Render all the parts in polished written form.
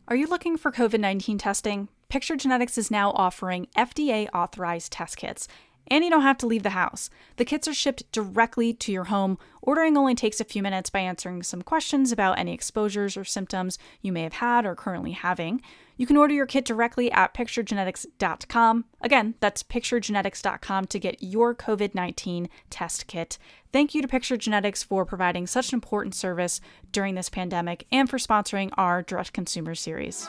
Are you looking for COVID-19 testing? Picture Genetics is now offering FDA-authorized test kits, and you don't have to leave the house. The kits are shipped directly to your home. Ordering only takes a few minutes by answering some questions about any exposures or symptoms you may have had or currently having. You can order your kit directly at picturegenetics.com. Again, that's picturegenetics.com to get your COVID-19 test kit. Thank you to Picture Genetics for providing such an important service during this pandemic and for sponsoring our direct consumer series.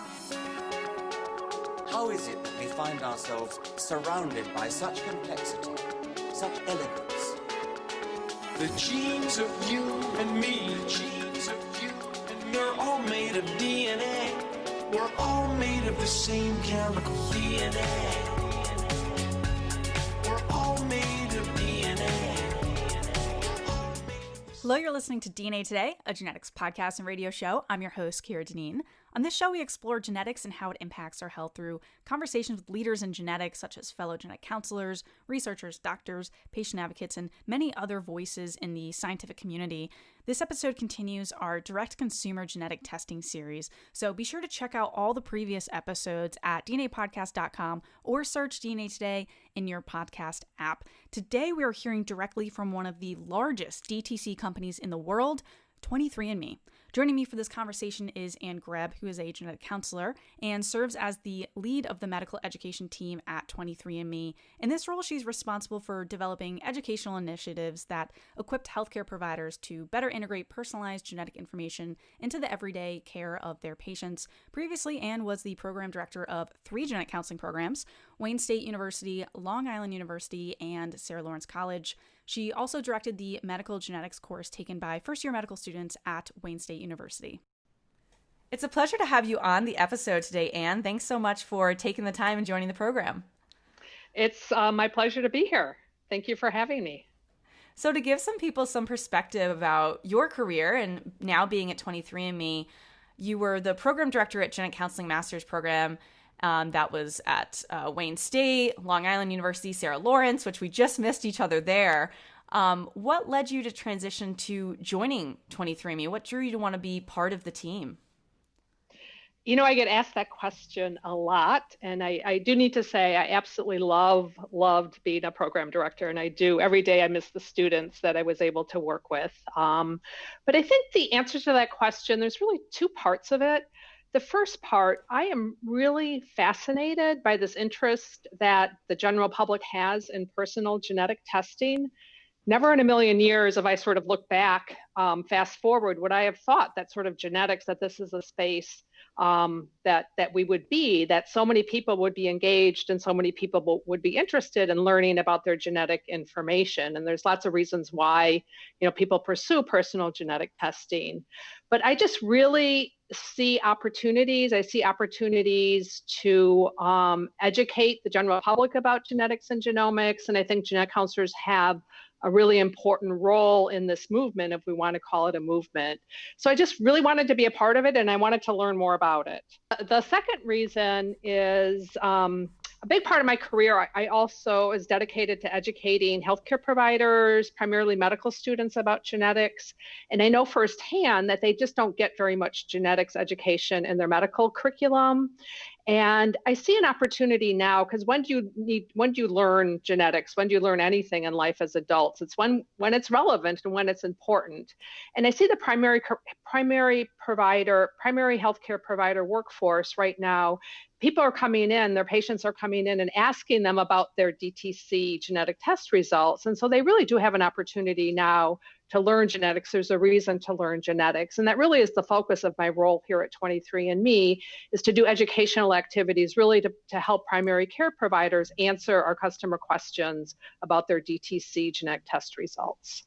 How is it that we find ourselves surrounded by such complexity, such elegance? The genes of you and me, the genes of you and me, we're all made of DNA. We're all made of the same chemical DNA. We're all made of DNA. Hello, you're listening to DNA Today, a genetics podcast and radio show. I'm your host, Kira Deneen. On this show, we explore genetics and how it impacts our health through conversations with leaders in genetics, such as fellow genetic counselors, researchers, doctors, patient advocates, and many other voices in the scientific community. This episode continues our direct consumer genetic testing series, so be sure to check out all the previous episodes at dnapodcast.com or search DNA Today in your podcast app. Today, we are hearing directly from one of the largest DTC companies in the world, 23andMe. Joining me for this conversation is Greb, who is a genetic counselor and serves as the lead of the medical education team at 23andMe. In this role, she's responsible for developing educational initiatives that equip healthcare providers to better integrate personalized genetic information into the everyday care of their patients. Previously, Anne was the program director of 3 genetic counseling programs, Wayne State University, Long Island University, and Sarah Lawrence College. She also directed the medical genetics course taken by first-year medical students at Wayne State University. It's a pleasure to have you on the episode today, Anne. Thanks so much for taking the time and joining the program. It's my pleasure to be here. Thank you for having me. So to give some people some perspective about your career and now being at 23andMe, you were the program director at Genetic Counseling Master's Program. That was at Wayne State, Long Island University, Sarah Lawrence, which we just missed each other there. What led you to transition to joining 23andMe? What drew you to want to be part of the team? You know, I get asked that question a lot, and I do need to say I absolutely loved being a program director, and I do. Every day I miss the students that I was able to work with. But I think the answer to that question, there's really 2 parts of it. The first part, I am really fascinated by this interest that the general public has in personal genetic testing. Never in a million years, if I sort of look back, fast forward, would I have thought that sort of genetics, that this is a space that we would be, that so many people would be engaged and so many people would be interested in learning about their genetic information. And there's lots of reasons why, people pursue personal genetic testing. But I just really see opportunities. I see opportunities to educate the general public about genetics and genomics. And I think genetic counselors have a really important role in this movement, if we want to call it a movement. So I just really wanted to be a part of it, and I wanted to learn more about it. The second reason is a big part of my career, I also is dedicated to educating healthcare providers, primarily medical students, about genetics. And I know firsthand that they just don't get very much genetics education in their medical curriculum. And I see an opportunity now, because when do you learn genetics? When do you learn anything in life as adults? It's when it's relevant and when it's important. And I see the primary healthcare provider workforce right now. People are coming in, their patients are coming in and asking them about their DTC genetic test results. And so they really do have an opportunity now to learn genetics. There's a reason to learn genetics. And that really is the focus of my role here at 23andMe, is to do educational activities, really to help primary care providers answer our customer questions about their DTC genetic test results.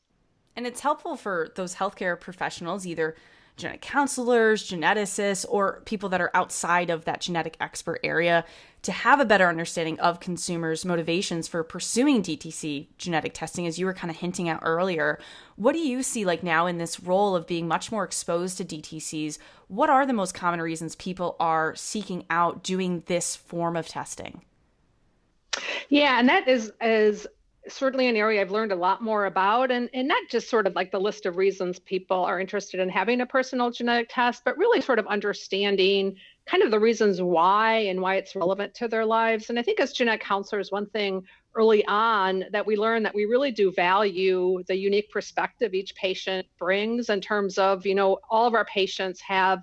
And it's helpful for those healthcare professionals, either genetic counselors, geneticists, or people that are outside of that genetic expert area, to have a better understanding of consumers' motivations for pursuing DTC genetic testing, as you were kind of hinting at earlier. What do you see like now in this role of being much more exposed to DTCs? What are the most common reasons people are seeking out doing this form of testing? Yeah, and that is certainly an area I've learned a lot more about, and not just sort of like the list of reasons people are interested in having a personal genetic test, but really sort of understanding kind of the reasons why and why it's relevant to their lives. And I think as genetic counselors, one thing early on that we learned that we really do value the unique perspective each patient brings in terms of, all of our patients have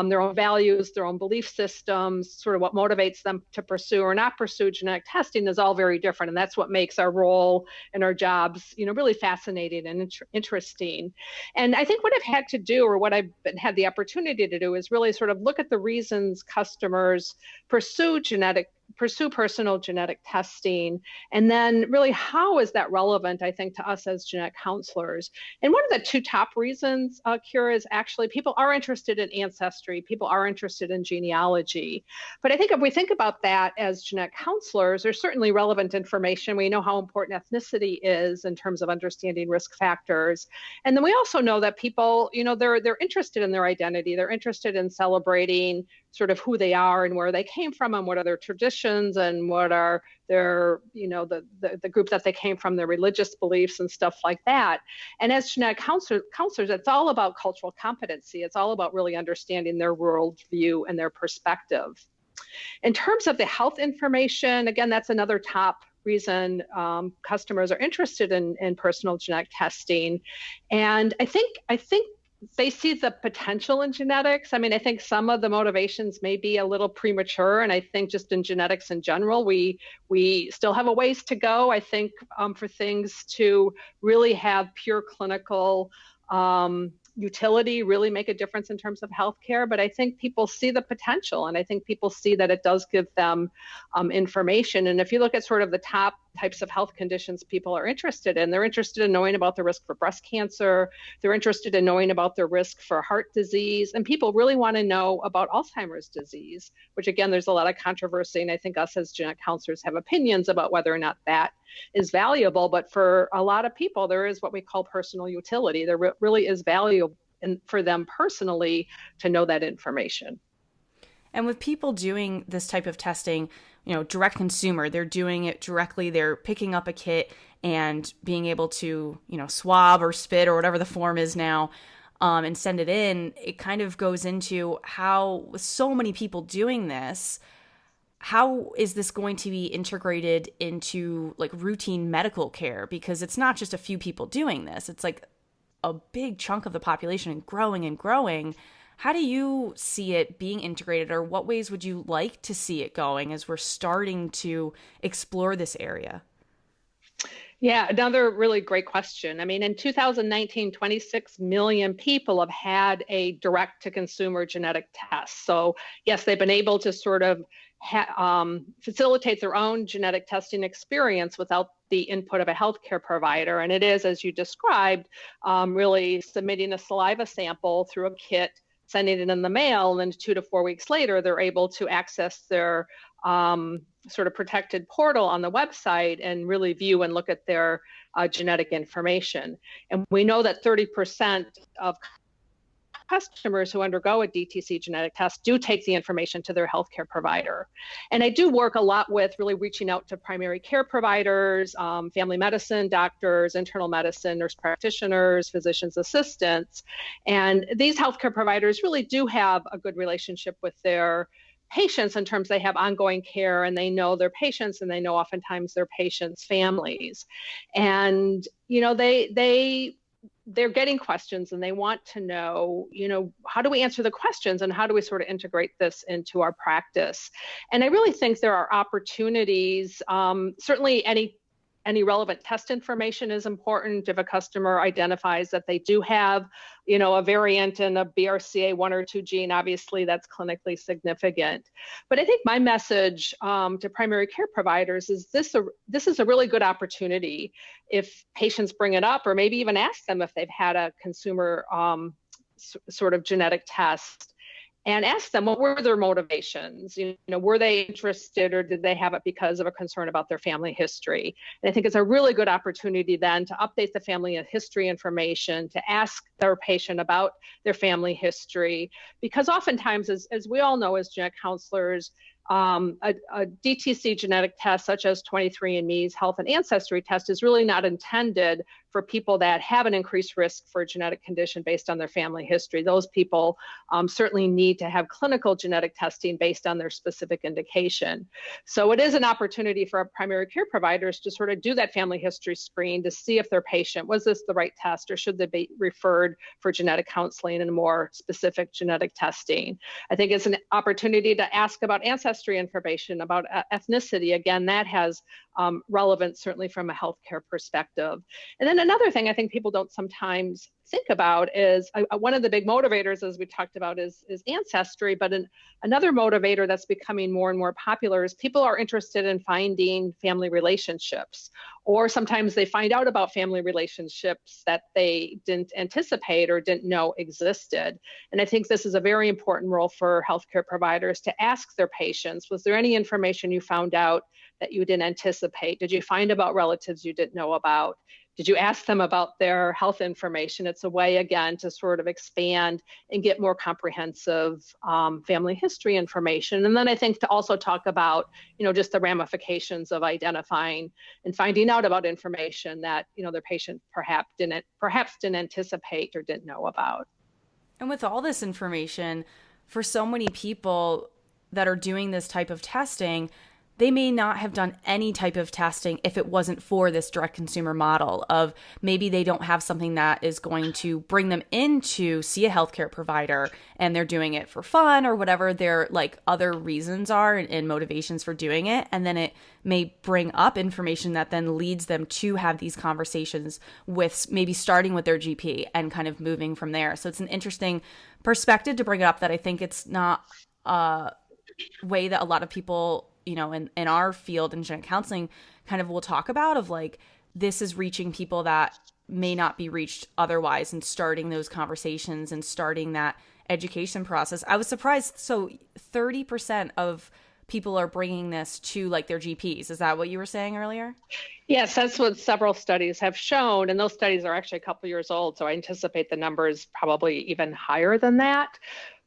their own values, their own belief systems, sort of what motivates them to pursue or not pursue genetic testing is all very different. And that's what makes our role and our jobs, really fascinating and interesting. And I think what I've had to do, or what I've had the opportunity to do, is really sort of look at the reasons customers pursue personal genetic testing, and then really how is that relevant, I think, to us as genetic counselors. And one of the two top reasons, Kira, is actually people are interested in ancestry, people are interested in genealogy. But I think if we think about that as genetic counselors, there's certainly relevant information. We know how important ethnicity is in terms of understanding risk factors. And then we also know that people, they're interested in their identity, they're interested in celebrating sort of who they are and where they came from and what are their traditions and what are their, the group that they came from, their religious beliefs and stuff like that. And as genetic counselors, it's all about cultural competency. It's all about really understanding their worldview and their perspective. In terms of the health information, again, that's another top reason customers are interested in personal genetic testing. And I think they see the potential in genetics. I mean, I think some of the motivations may be a little premature. And I think just in genetics in general, we still have a ways to go, I think, for things to really have pure clinical utility, really make a difference in terms of healthcare. But I think people see the potential, and I think people see that it does give them information. And if you look at sort of the top types of health conditions people are interested in, they're interested in knowing about the risk for breast cancer, they're interested in knowing about the risk for heart disease, and people really want to know about Alzheimer's disease, which again, there's a lot of controversy, and I think us as genetic counselors have opinions about whether or not that is valuable. But for a lot of people, there is what we call personal utility. There really is value for them personally to know that information. And with people doing this type of testing, direct consumer, they're doing it directly. They're picking up a kit and being able to, swab or spit or whatever the form is now, and send it in. It kind of goes into how, with so many people doing this, how is this going to be integrated into like routine medical care? Because it's not just a few people doing this. It's like a big chunk of the population and growing and growing. How do you see it being integrated, or what ways would you like to see it going as we're starting to explore this area? Yeah, another really great question. I mean, in 2019, 26 million people have had a direct-to-consumer genetic test. So yes, they've been able to sort of facilitate their own genetic testing experience without the input of a healthcare provider. And it is, as you described, really submitting a saliva sample through a kit, sending it in the mail, and then 2 to 4 weeks later, they're able to access their sort of protected portal on the website and really view and look at their genetic information. And we know that 30% of customers who undergo a DTC genetic test do take the information to their healthcare provider. And I do work a lot with really reaching out to primary care providers, family medicine doctors, internal medicine, nurse practitioners, physician's assistants. And these healthcare providers really do have a good relationship with their patients in terms they have ongoing care, and they know their patients, and they know oftentimes their patients' families. And, they're getting questions, and they want to know, how do we answer the questions, and how do we sort of integrate this into our practice? And I really think there are opportunities. Certainly any relevant test information is important. If a customer identifies that they do have, a variant in a BRCA1 or 2 gene, obviously that's clinically significant. But I think my message to primary care providers is this is a really good opportunity if patients bring it up, or maybe even ask them if they've had a consumer sort of genetic test, and ask them what were their motivations. Were they interested, or did they have it because of a concern about their family history? And I think it's a really good opportunity then to update the family history information, to ask their patient about their family history, because oftentimes, as we all know as genetic counselors, a DTC genetic test such as 23andMe's health and ancestry test is really not intended for people that have an increased risk for a genetic condition based on their family history. Those people certainly need to have clinical genetic testing based on their specific indication. So it is an opportunity for our primary care providers to sort of do that family history screen to see if their patient, was this the right test, or should they be referred for genetic counseling and more specific genetic testing. I think it's an opportunity to ask about ancestry information, about ethnicity. Again, that has relevance certainly from a healthcare perspective. And then another thing I think people don't sometimes think about is one of the big motivators, as we talked about, is ancestry. But another motivator that's becoming more and more popular is people are interested in finding family relationships, or sometimes they find out about family relationships that they didn't anticipate or didn't know existed. And I think this is a very important role for healthcare providers to ask their patients, was there any information you found out that you didn't anticipate? Did you find about relatives you didn't know about? Did you ask them about their health information? It's a way, again, to sort of expand and get more comprehensive family history information. And then I think to also talk about, just the ramifications of identifying and finding out about information that, their patient perhaps didn't anticipate or didn't know about. And with all this information, for so many people that are doing this type of testing, they may not have done any type of testing if it wasn't for this direct consumer model of maybe they don't have something that is going to bring them in to see a healthcare provider and they're doing it for fun or whatever their other reasons are and motivations for doing it. And then it may bring up information that then leads them to have these conversations with maybe starting with their GP and kind of moving from there. So it's an interesting perspective to bring it up that I think it's not a way that a lot of people in our field in genetic counseling kind of will talk about of this is reaching people that may not be reached otherwise and starting those conversations and starting that education process. I was surprised. So 30% of people are bringing this to their GPs. Is that what you were saying earlier? Yes, that's what several studies have shown. And those studies are actually a couple years old. So I anticipate the number is probably even higher than that.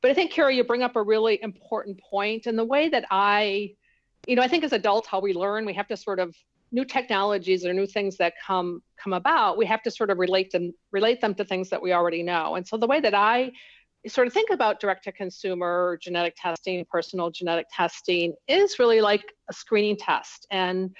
But I think, Carrie, you bring up a really important point. And the way that I think as adults, how we learn, we have to sort of new technologies or new things that come about, we have to sort of relate them to things that we already know. And so the way that I sort of think about direct-to-consumer genetic testing, personal genetic testing, is really like a screening test. And,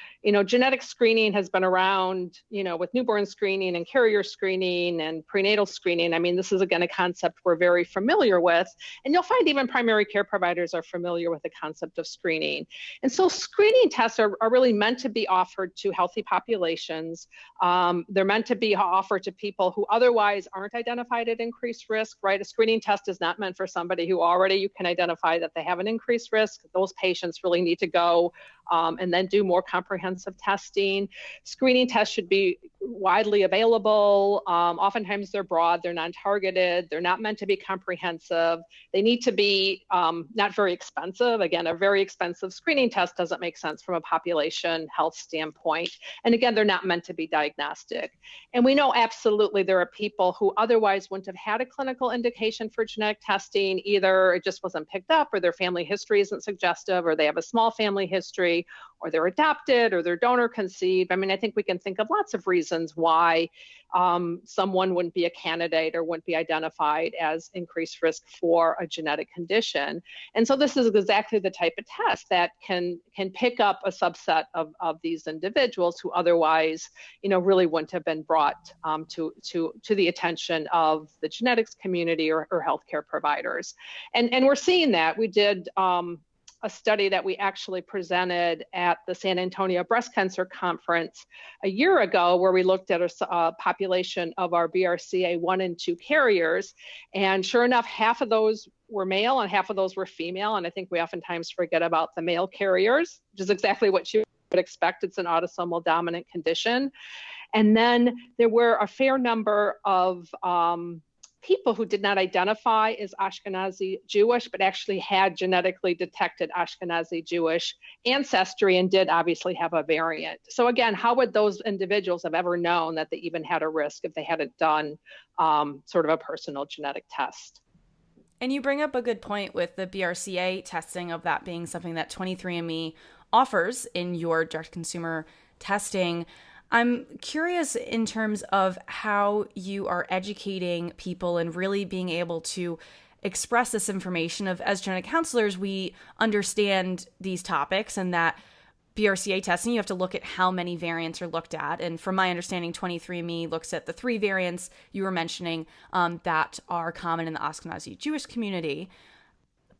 genetic screening has been around, with newborn screening and carrier screening and prenatal screening. I mean, this is, again, a concept we're very familiar with. And you'll find even primary care providers are familiar with the concept of screening. And so screening tests are really meant to be offered to healthy populations. They're meant to be offered to people who otherwise aren't identified at increased risk, right? A screening test is not meant for somebody who already you can identify that they have an increased risk. Those patients really need to go and then do more comprehensive testing. Screening tests should be widely available. Oftentimes they're broad, they're non-targeted, they're not meant to be comprehensive. They need to be not very expensive. Again, a very expensive screening test doesn't make sense from a population health standpoint. And again, they're not meant to be diagnostic. And we know absolutely there are people who otherwise wouldn't have had a clinical indication for genetic testing. Either it just wasn't picked up, or their family history isn't suggestive, or they have a small family history, or they're adopted, or they're donor conceived. I mean, I think we can think of lots of reasons why someone wouldn't be a candidate or wouldn't be identified as increased risk for a genetic condition. And so this is exactly the type of test that can pick up a subset of these individuals who otherwise, really wouldn't have been brought to the attention of the genetics community or healthcare providers. And we're seeing that. We did a study that we actually presented at the San Antonio Breast Cancer Conference a year ago, where we looked at a population of our BRCA1 and 2 carriers. And sure enough, half of those were male and half of those were female. And I think we oftentimes forget about the male carriers, which is exactly what you would expect. It's an autosomal dominant condition. And then there were a fair number of people who did not identify as Ashkenazi Jewish, but actually had genetically detected Ashkenazi Jewish ancestry and did obviously have a variant. So again, how would those individuals have ever known that they even had a risk if they hadn't done sort of a personal genetic test? And you bring up a good point with the BRCA testing, of that being something that 23andMe offers in your direct consumer testing. I'm curious in terms of how you are educating people and really being able to express this information of, as genetic counselors, we understand these topics, and that BRCA testing, you have to look at how many variants are looked at. And from my understanding, 23andMe looks at the 3 variants you were mentioning that are common in the Ashkenazi Jewish community.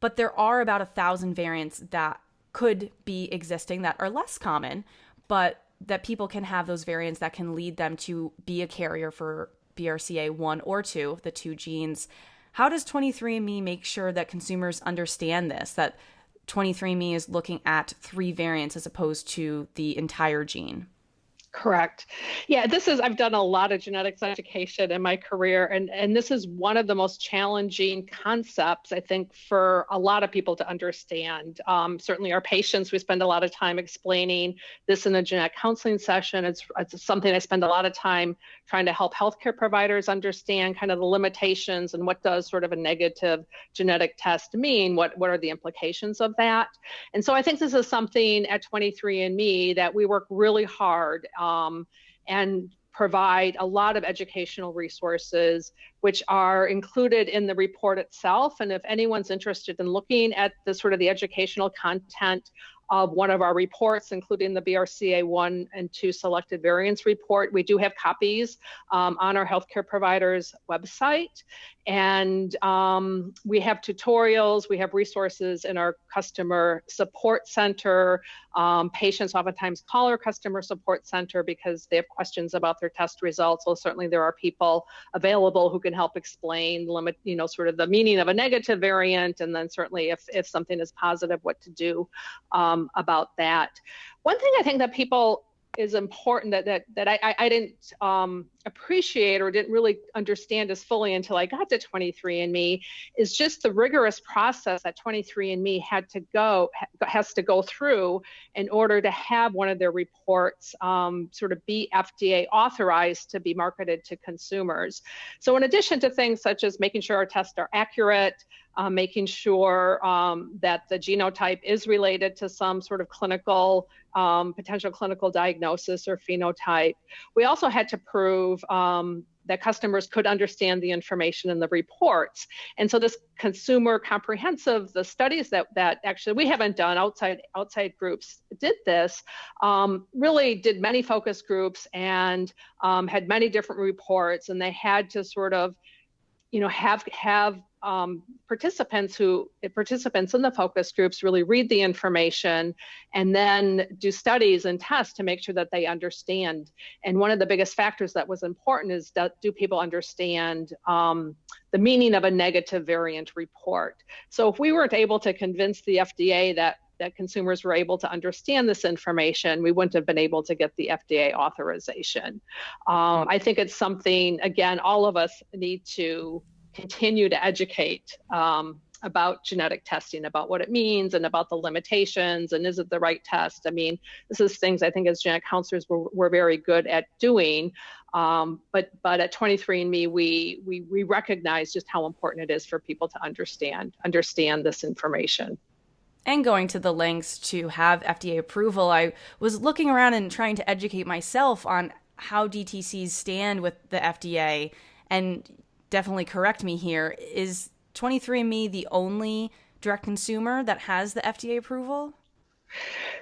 But there are about 1,000 variants that could be existing that are less common, but that people can have those variants that can lead them to be a carrier for BRCA1 or 2, the 2 genes. How does 23andMe make sure that consumers understand this, that 23andMe is looking at 3 variants as opposed to the entire gene? Correct. Yeah, I've done a lot of genetics education in my career, and this is one of the most challenging concepts, I think, for a lot of people to understand. Certainly our patients, we spend a lot of time explaining this in a genetic counseling session. It's something I spend a lot of time trying to help healthcare providers understand kind of the limitations and what does sort of a negative genetic test mean, what are the implications of that. And so I think this is something at 23andMe that we work really hard and provide a lot of educational resources, which are included in the report itself. And if anyone's interested in looking at the sort of the educational content of one of our reports, including the BRCA1 and 2 selected variants report, we do have copies on our healthcare provider's website. And we have tutorials, we have resources in our customer support center. Patients oftentimes call our customer support center because they have questions about their test results. So certainly there are people available who can help explain sort of the meaning of a negative variant, and then certainly if something is positive, what to do about that. One thing I think that people is important that I didn't appreciate or didn't really understand as fully until I got to 23andMe is just the rigorous process that 23andMe has to go through in order to have one of their reports sort of be FDA authorized to be marketed to consumers. So in addition to things such as making sure our tests are accurate, making sure that the genotype is related to some sort of potential clinical diagnosis or phenotype. We also had to prove that customers could understand the information in the reports. And so this consumer comprehensive, the studies that actually we haven't done, outside groups did this, really did many focus groups and had many different reports, and they had to sort of, have participants in the focus groups really read the information and then do studies and tests to make sure that they understand. And one of the biggest factors that was important is that do people understand the meaning of a negative variant report? So if we weren't able to convince the FDA that consumers were able to understand this information, we wouldn't have been able to get the FDA authorization. I think it's something, again, all of us need to continue to educate about genetic testing, about what it means and about the limitations and is it the right test. I mean, this is things I think as genetic counselors we're very good at doing. But at 23andMe, we recognize just how important it is for people to understand this information. And going to the lengths to have FDA approval. I was looking around and trying to educate myself on how DTCs stand with the FDA, and definitely correct me here. Is 23andMe the only direct consumer that has the FDA approval?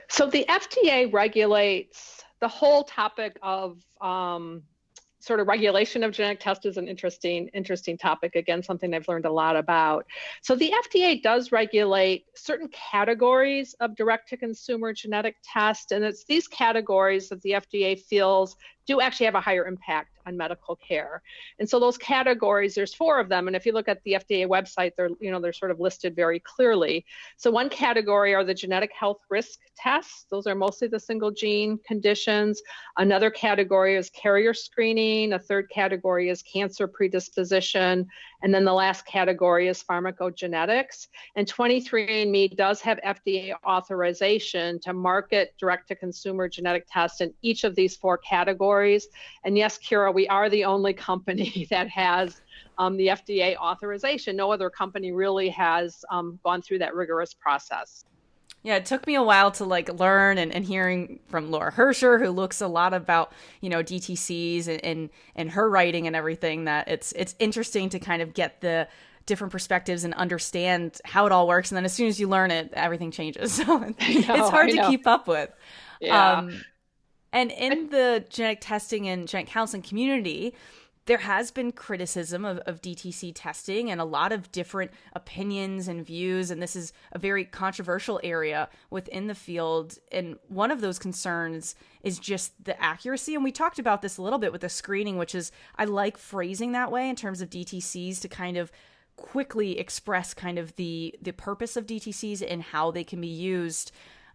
So the FDA regulates the whole topic of sort of regulation of genetic tests is an interesting topic. Again, something I've learned a lot about. So the FDA does regulate certain categories of direct-to-consumer genetic tests, and it's these categories that the FDA feels do actually have a higher impact on medical care. And so those categories, there's 4 of them. And if you look at the FDA website, they're sort of listed very clearly. So one category are the genetic health risk tests. Those are mostly the single gene conditions. Another category is carrier screening. A third category is cancer predisposition. And then the last category is pharmacogenetics. And 23andMe does have FDA authorization to market direct-to-consumer genetic tests in each of these 4 categories. And yes, Kira, we are the only company that has the FDA authorization. No other company really has gone through that rigorous process. Yeah, it took me a while to learn and hearing from Laura Hersher, who looks a lot about, DTCs and her writing and everything, that it's interesting to kind of get the different perspectives and understand how it all works. And then as soon as you learn it, everything changes. So it's hard to keep up with. Yeah. And in the genetic testing and genetic counseling community, there has been criticism of DTC testing and a lot of different opinions and views, and this is a very controversial area within the field. And one of those concerns is just the accuracy. And we talked about this a little bit with the screening, which is, I like phrasing that way in terms of DTCs to kind of quickly express kind of the purpose of DTCs and how they can be used.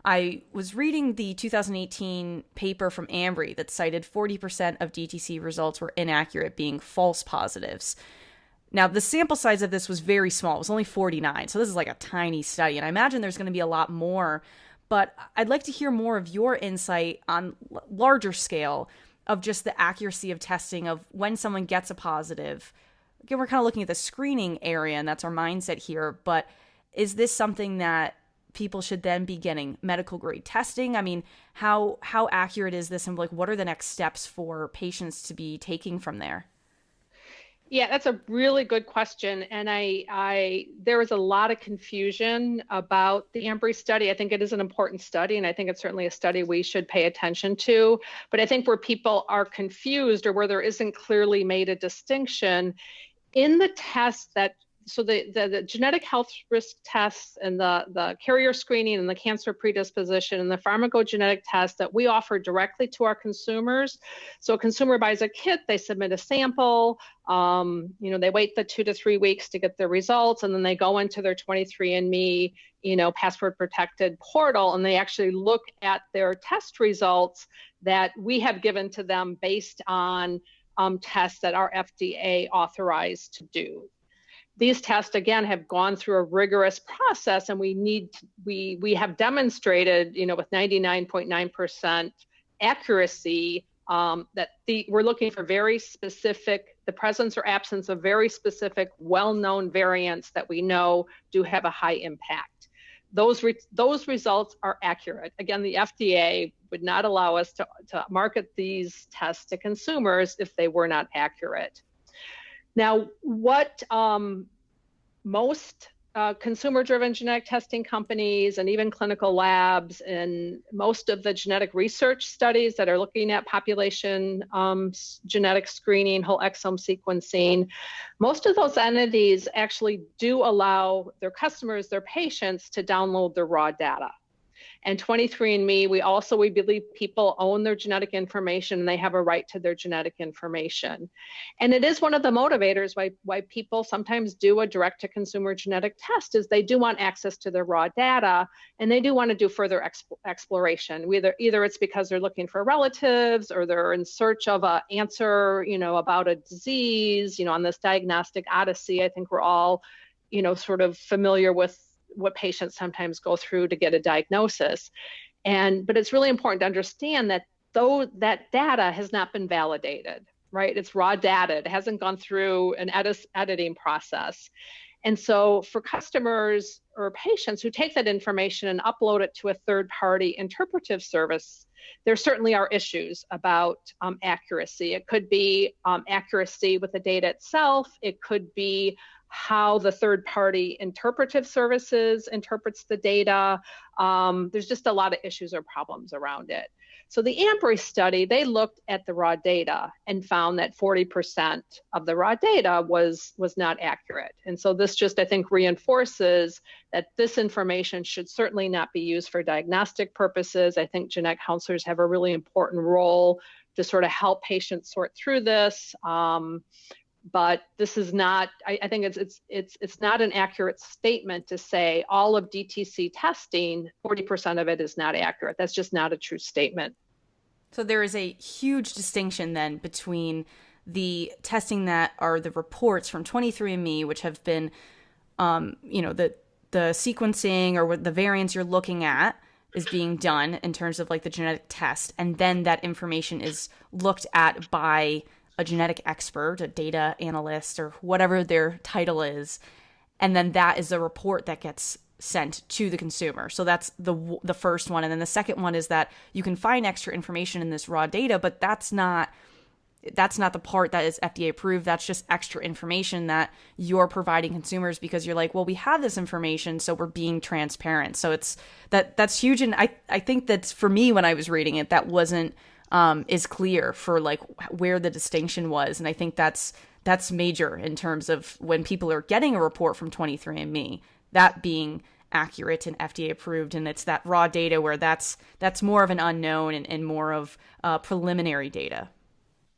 I was reading the 2018 paper from Ambry that cited 40% of DTC results were inaccurate, being false positives. Now, the sample size of this was very small. It was only 49. So this is like a tiny study. And I imagine there's going to be a lot more. But I'd like to hear more of your insight on larger scale of just the accuracy of testing of when someone gets a positive. Again, we're kind of looking at the screening area, and that's our mindset here. But is this something that people should then be getting medical grade testing? I mean, how accurate is this, and what are the next steps for patients to be taking from there? Yeah, that's a really good question. And there was a lot of confusion about the Ambry study. I think it is an important study, and I think it's certainly a study we should pay attention to. But I think where people are confused, or where there isn't clearly made a distinction in the test so the genetic health risk tests and the carrier screening and the cancer predisposition and the pharmacogenetic test that we offer directly to our consumers. So a consumer buys a kit, they submit a sample, they wait the 2 to 3 weeks to get their results, and then they go into their 23andMe, password protected portal, and they actually look at their test results that we have given to them based on tests that are FDA authorized to do. These tests, again, have gone through a rigorous process, and we have demonstrated, with 99.9% accuracy, that we're looking for very specific, the presence or absence of very specific, well-known variants that we know do have a high impact. Those results are accurate. Again, the FDA would not allow us to market these tests to consumers if they were not accurate. Now, what most consumer-driven genetic testing companies and even clinical labs and most of the genetic research studies that are looking at population genetic screening, whole exome sequencing, most of those entities actually do allow their customers, their patients, to download their raw data. And 23andMe, we believe people own their genetic information, and they have a right to their genetic information. And it is one of the motivators why people sometimes do a direct-to-consumer genetic test, is they do want access to their raw data, and they do want to do further exploration. Either it's because they're looking for relatives, or they're in search of an answer, about a disease, on this diagnostic odyssey. I think we're all, sort of familiar with what patients sometimes go through to get a diagnosis. But it's really important to understand that though that data has not been validated, right? It's raw data. It hasn't gone through an editing process. And so for customers or patients who take that information and upload it to a third-party interpretive service, there certainly are issues about accuracy. It could be accuracy with the data itself. It could be how the third-party interpretive services interprets the data. There's just a lot of issues or problems around it. So the Ambry study, they looked at the raw data and found that 40% of the raw data was not accurate. And so this just, I think, reinforces that this information should certainly not be used for diagnostic purposes. I think genetic counselors have a really important role to sort of help patients sort through this. But this is not, I think it's not an accurate statement to say all of DTC testing, 40% of it is not accurate. That's just not a true statement. So there is a huge distinction then between the testing that are the reports from 23andMe, which have been, the sequencing or what the variants you're looking at is being done in terms of like the genetic test. And then that information is looked at by a genetic expert, a data analyst, or whatever their title is. And then that is a report that gets sent to the consumer. So that's the first one. And then the second one is that you can find extra information in this raw data, but that's not the part that is FDA approved. That's just extra information that you're providing consumers because you're like, well, we have this information, so we're being transparent. So that's huge. And I think that's, for me, when I was reading it, that wasn't is clear for like where the distinction was. And I think that's major in terms of when people are getting a report from 23andMe, that being accurate and FDA approved. And it's that raw data where that's more of an unknown and more of preliminary data.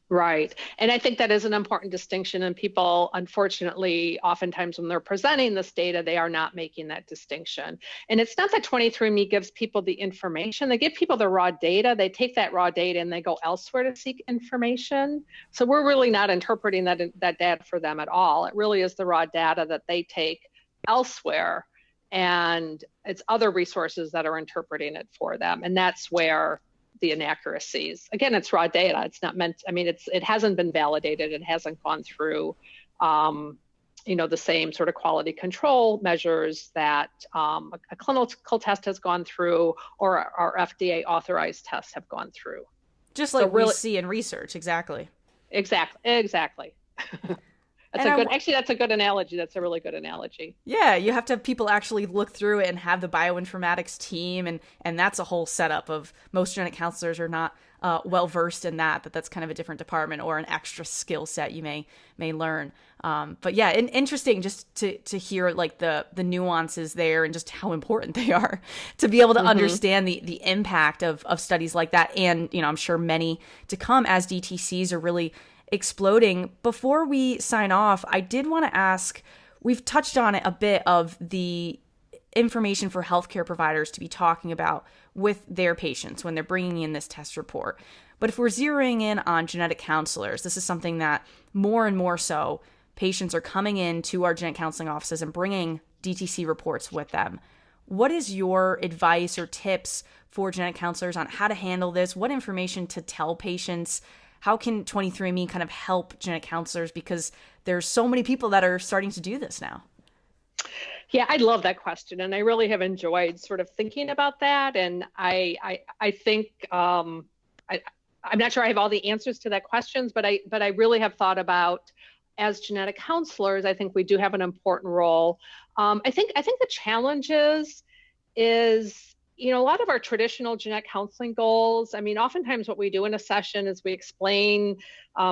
Right. And I think that is an important distinction. And people, unfortunately, oftentimes when they're presenting this data, they are not making that distinction. And it's not that 23andMe gives people the information. They give people the raw data. They take that raw data and they go elsewhere to seek information. So we're really not interpreting that data for them at all. It really is the raw data that they take elsewhere. And it's other resources that are interpreting it for them. And that's where the inaccuracies. Again, it's raw data. It's not meant, it hasn't been validated. It hasn't gone through, the same sort of quality control measures that a clinical test has gone through or our FDA authorized tests have gone through. Just like we see in research. Exactly. Exactly. That's a good analogy. That's a really good analogy. Yeah, you have to have people actually look through it and have the bioinformatics team, and that's a whole setup of most genetic counselors are not well versed in that that's kind of a different department or an extra skill set you may learn. But yeah, interesting just to hear like the nuances there and just how important they are to be able to understand the impact of studies like that. And, I'm sure many to come as DTCs are really exploding. Before we sign off, I did want to ask, we've touched on it a bit of the information for healthcare providers to be talking about with their patients when they're bringing in this test report. But if we're zeroing in on genetic counselors, this is something that more and more so patients are coming in to our genetic counseling offices and bringing DTC reports with them. What is your advice or tips for genetic counselors on how to handle this? What information to tell patients? How can 23andMe kind of help genetic counselors? Because there's so many people that are starting to do this now. Yeah, I love that question. And I really have enjoyed sort of thinking about that. And I think, I'm not sure I have all the answers to that questions, but I really have thought about, as genetic counselors, I think we do have an important role. I think the challenge is a lot of our traditional genetic counseling goals. Oftentimes what we do in a session is we explain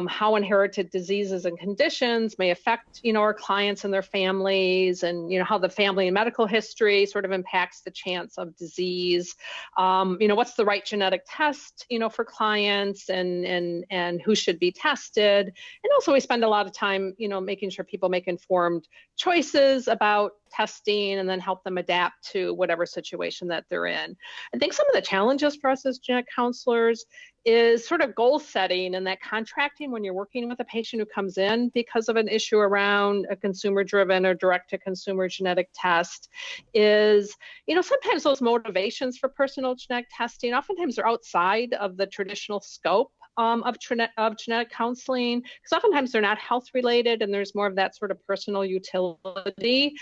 how inherited diseases and conditions may affect, our clients and their families, and, how the family and medical history sort of impacts the chance of disease. What's the right genetic test, for clients and who should be tested. And also we spend a lot of time, making sure people make informed choices about testing and then help them adapt to whatever situation that they're in. I think some of the challenges for us as genetic counselors is sort of goal setting and that contracting when you're working with a patient who comes in because of an issue around a consumer-driven or direct-to-consumer genetic test is, sometimes those motivations for personal genetic testing, oftentimes are outside of the traditional scope of genetic counseling, because oftentimes they're not health related and there's more of that sort of personal utility.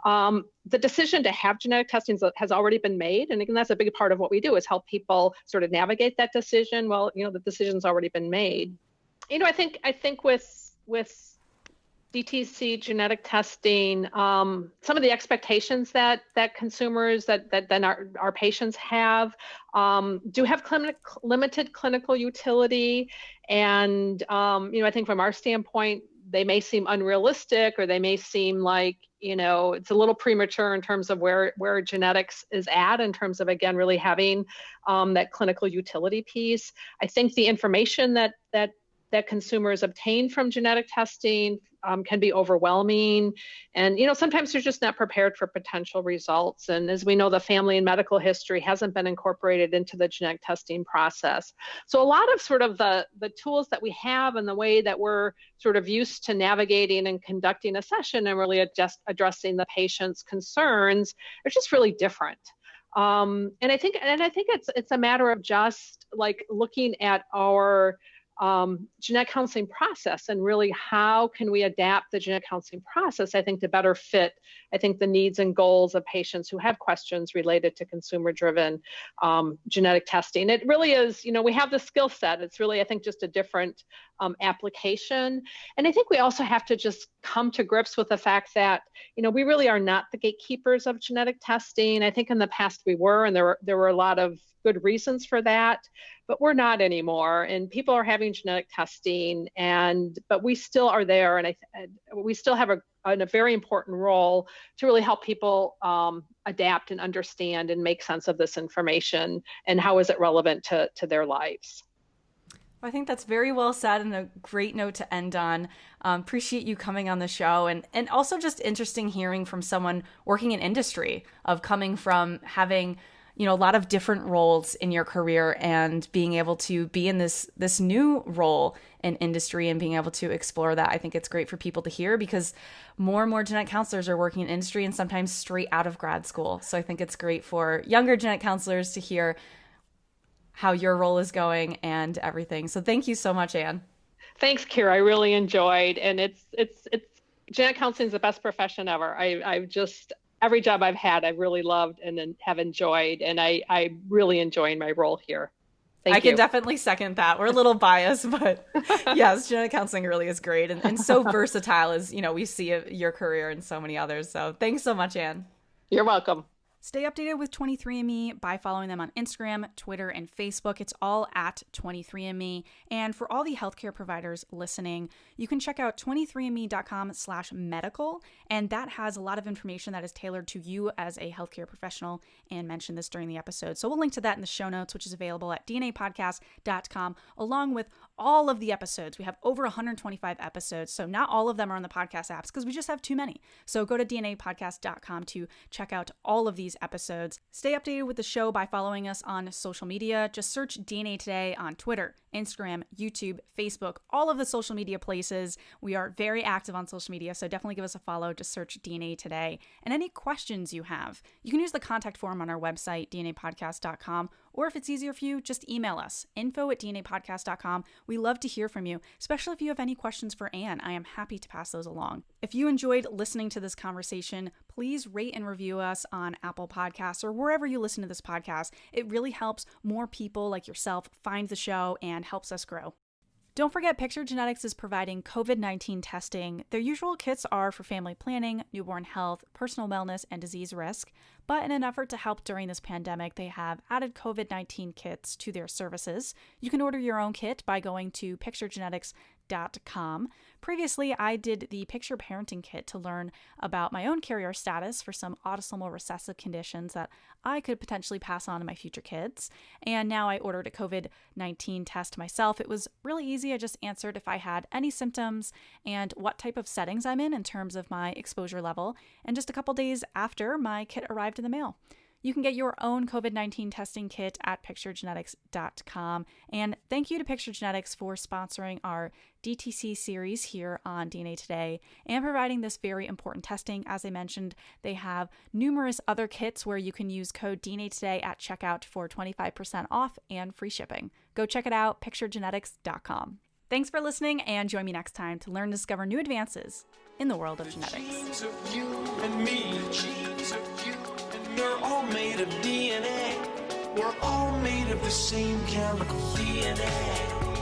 The decision to have genetic testing has already been made. And again, that's a big part of what we do is help people sort of navigate that decision. Well, the decision's already been made. I think with DTC genetic testing, some of the expectations that consumers, that then our patients have, do have limited clinical utility. And, I think from our standpoint, they may seem unrealistic, or they may seem like, it's a little premature in terms of where genetics is at in terms of, again, really having that clinical utility piece. I think the information that that consumers obtain from genetic testing can be overwhelming. And, sometimes they're just not prepared for potential results. And as we know, the family and medical history hasn't been incorporated into the genetic testing process. So a lot of sort of the tools that we have and the way that we're sort of used to navigating and conducting a session and really addressing the patient's concerns are just really different. And I think it's a matter of just like looking at our genetic counseling process and really how can we adapt the genetic counseling process, I think, to better fit, the needs and goals of patients who have questions related to consumer-driven genetic testing. It really is, we have the skill set. It's really, I think, just a different application. And I think we also have to just come to grips with the fact that, we really are not the gatekeepers of genetic testing. I think in the past we were, and there were a lot of good reasons for that, but we're not anymore. And people are having genetic testing, but we still are there, and we still have a very important role to really help people adapt and understand and make sense of this information and how is it relevant to their lives. I think that's very well said and a great note to end on. Appreciate you coming on the show, and also just interesting hearing from someone working in industry, of coming from having a lot of different roles in your career and being able to be in this new role in industry and being able to explore that. I think it's great for people to hear, because more and more genetic counselors are working in industry and sometimes straight out of grad school. So I think it's great for younger genetic counselors to hear how your role is going and everything. So thank you so much, Anne. Thanks, Kira. I really enjoyed, and it's genetic counseling is the best profession ever. I've just every job I've had, I've really loved and have enjoyed, and I'm really enjoying my role here. Thank you. I can definitely second that. We're a little biased, but yes, genetic counseling really is great and so versatile, as we see your career and so many others. So thanks so much, Anne. You're welcome. Stay updated with 23andMe by following them on Instagram, Twitter, and Facebook. It's all at 23andMe. And for all the healthcare providers listening, you can check out 23andme.com/medical. And that has a lot of information that is tailored to you as a healthcare professional, and mentioned this during the episode. So we'll link to that in the show notes, which is available at dnapodcast.com, along with all of the episodes. We have over 125 episodes, so not all of them are on the podcast apps because we just have too many. So go to dnapodcast.com to check out all of these episodes. Stay updated with the show by following us on social media. Just search DNA Today on Twitter, Instagram, YouTube, Facebook, all of the social media places. We are very active on social media, so definitely give us a follow. Just search DNA Today. And any questions you have, you can use the contact form on our website, dnapodcast.com, or if it's easier for you, just email us, info@dnapodcast.com. We love to hear from you, especially if you have any questions for Anne. I am happy to pass those along. If you enjoyed listening to this conversation, please rate and review us on Apple Podcasts or wherever you listen to this podcast. It really helps more people like yourself find the show and helps us grow. Don't forget, Picture Genetics is providing COVID-19 testing. Their usual kits are for family planning, newborn health, personal wellness, and disease risk. But in an effort to help during this pandemic, they have added COVID-19 kits to their services. You can order your own kit by going to picturegenetics.com. Previously, I did the Picture Parenting Kit to learn about my own carrier status for some autosomal recessive conditions that I could potentially pass on to my future kids. And now I ordered a COVID-19 test myself. It was really easy. I just answered if I had any symptoms and what type of settings I'm in terms of my exposure level. And just a couple days after, my kit arrived in the mail. You can get your own COVID-19 testing kit at picturegenetics.com. And thank you to Picture Genetics for sponsoring our DTC series here on DNA Today and providing this very important testing. As I mentioned, they have numerous other kits where you can use code DNA Today at checkout for 25% off and free shipping. Go check it out, picturegenetics.com. Thanks for listening, and join me next time to learn and discover new advances in the world of genetics. Genes of you and me, genes of you. We're all made of DNA. We're all made of the same chemical DNA.